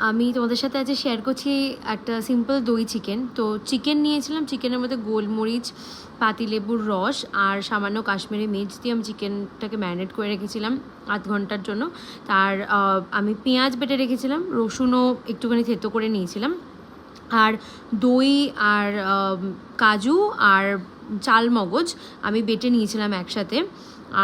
আমি তোমাদের সাথে আজকে শেয়ার করছি একটা সিম্পল দই চিকেন। তো চিকেন নিয়েছিলাম, চিকেনের মধ্যে গোলমরিচ, পাতিলেবুর রস আর সামান্য কাশ্মীরি মির্চ দিয়ে আমি চিকেনটাকে ম্যারিনেট করে রেখেছিলাম আধ ঘন্টার জন্য। তার আমি পেঁয়াজ বেটে রেখেছিলাম, রসুনও একটুখানি থেতো করে নিয়েছিলাম, আর দই আর কাজু আর চালমগজ আমি বেটে নিয়েছিলাম একসাথে,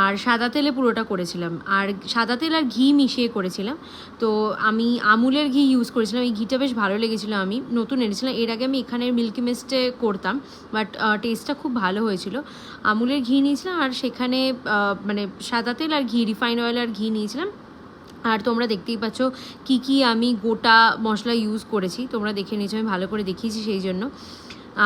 আর সাদা তেলে পুরোটা করেছিলাম, আর সাদা তেল আর ঘি মিশিয়ে করেছিলাম। তো আমি আমুলের ঘি ইউজ করেছিলাম, এই ঘিটা বেশ ভালো লেগেছিলো, আমি নতুন এনেছিলাম, এর আগে আমি এখানের মিল্কি মিস্টে করতাম, বাট টেস্টটা খুব ভালো হয়েছিল। আমুলের ঘি নিয়েছিলাম, আর সেখানে মানে সাদা তেল আর ঘি, রিফাইন অয়েল আর ঘি নিয়েছিলাম। আর তোমরা দেখতেই পাচ্ছ কি কি আমি গোটা মশলা ইউজ করেছি, তোমরা দেখে নিয়েছো, আমি ভালো করে দেখিয়েছি সেই জন্য।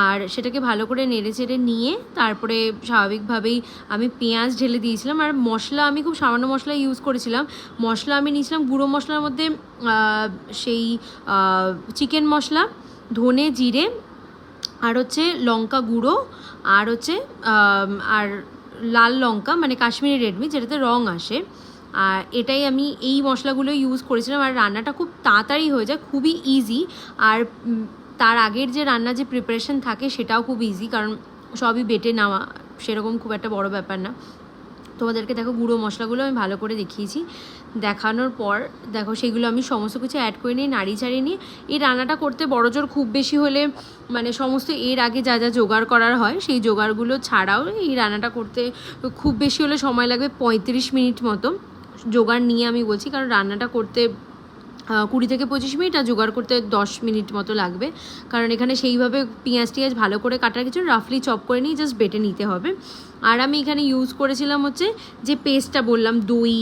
আর সেটাকে ভালো করে নেড়ে চেড়ে নিয়ে তারপরে স্বাভাবিকভাবেই আমি পেঁয়াজ ঢেলে দিয়েছিলাম। আর মশলা আমি খুব সামান্য মশলা ইউজ করেছিলাম। মশলা আমি নিয়েছিলাম গুঁড়ো মশলার মধ্যে সেই চিকেন মশলা, ধনে জিরে, আর হচ্ছে লঙ্কা গুঁড়ো, আর হচ্ছে আর লাল লঙ্কা, মানে কাশ্মীরি রেড মির্চ, যেটাতে রং আসে। আর এটাই আমি এই মশলাগুলো ইউজ করেছিলাম। আর রান্নাটা খুব তাড়াতাড়ি হয়ে যায়, খুবই ইজি। আর তার আগের যে রান্নার যে প্রিপারেশন থাকে সেটাও খুব ইজি, কারণ সবই বেটে নেওয়া, সেরকম খুব একটা বড় ব্যাপার না। তোমাদেরকে দেখো গুঁড়ো মশলাগুলো আমি ভালো করে দেখিয়েছি, দেখানোর পর দেখো সেগুলো আমি সমস্ত কিছু অ্যাড করে নিয়ে নাড়ি চাড়িয়ে নিয়ে, এই রান্নাটা করতে বড়জোর খুব বেশি হলে মানে সমস্ত এর আগে যা যা জোগাড় করার হয় সেই জোগাড়গুলো ছাড়াও এই রান্নাটা করতে খুব বেশি হলে সময় লাগবে 35 মিনিট মতো। জোগাড় নিয়ে আমি বলছি, কারণ রান্নাটা করতে 20 থেকে 25 মিনিট, আর জোগাড় করতে 10 মিনিট মতো লাগবে, কারণ এখানে সেইভাবে পেঁয়াজ টিয়াজ ভালো করে কাটার কিছু, রাফলি চপ করে নিয়ে জাস্ট বেটে নিতে হবে। আর আমি এখানে ইউজ করেছিলাম হচ্ছে যে পেস্টটা বললাম, দই,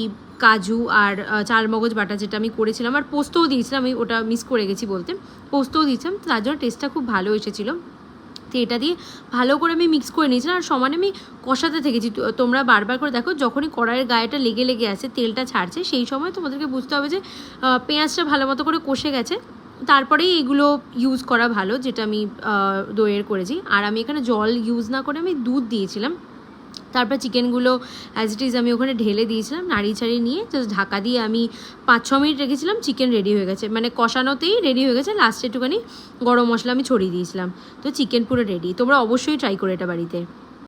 কাজু আর চালমগজ বাটা, যেটা আমি করেছিলাম, আর পোস্তও দিয়েছিলাম, আমি ওটা মিস করে গেছি বলতে, পোস্তও দিয়েছিলাম, তার জন্য টেস্টটা খুব ভালো এসেছিলো। তো এটা দিয়ে ভালো করে আমি মিক্স করে নিয়েছিলাম, আর সমানে আমি কষাতে থেকেছি। তোমরা বারবার করে দেখো, যখনই কড়াইয়ের গায়েটা লেগে লেগে আসে, তেলটা ছাড়ছে, সেই সময় তোমাদেরকে বুঝতে হবে যে পেঁয়াজটা ভালো মতো করে কষে গেছে, তারপরেই এগুলো ইউজ করা ভালো, যেটা আমি দইয়ের করেছি। আর আমি এখানে জল ইউজ না করে আমি দুধ দিয়েছিলাম। তারপর চিকেনগুলো অ্যাজ ইট ইজ আমি ওখানে ঢেলে দিয়েছিলাম, নাড়িয়ে ছাড়িয়ে নিয়ে জাস্ট ঢাকা দিয়ে আমি 5-6 মিনিট রেখেছিলাম। চিকেন রেডি হয়ে গেছে, মানে কষানোতেই রেডি হয়ে গেছে, লাস্টে একটুখানি গরম মশলা আমি ছড়িয়ে দিয়েছিলাম। তো চিকেন পুরো রেডি। তোমরা অবশ্যই ট্রাই করো এটা বাড়িতে।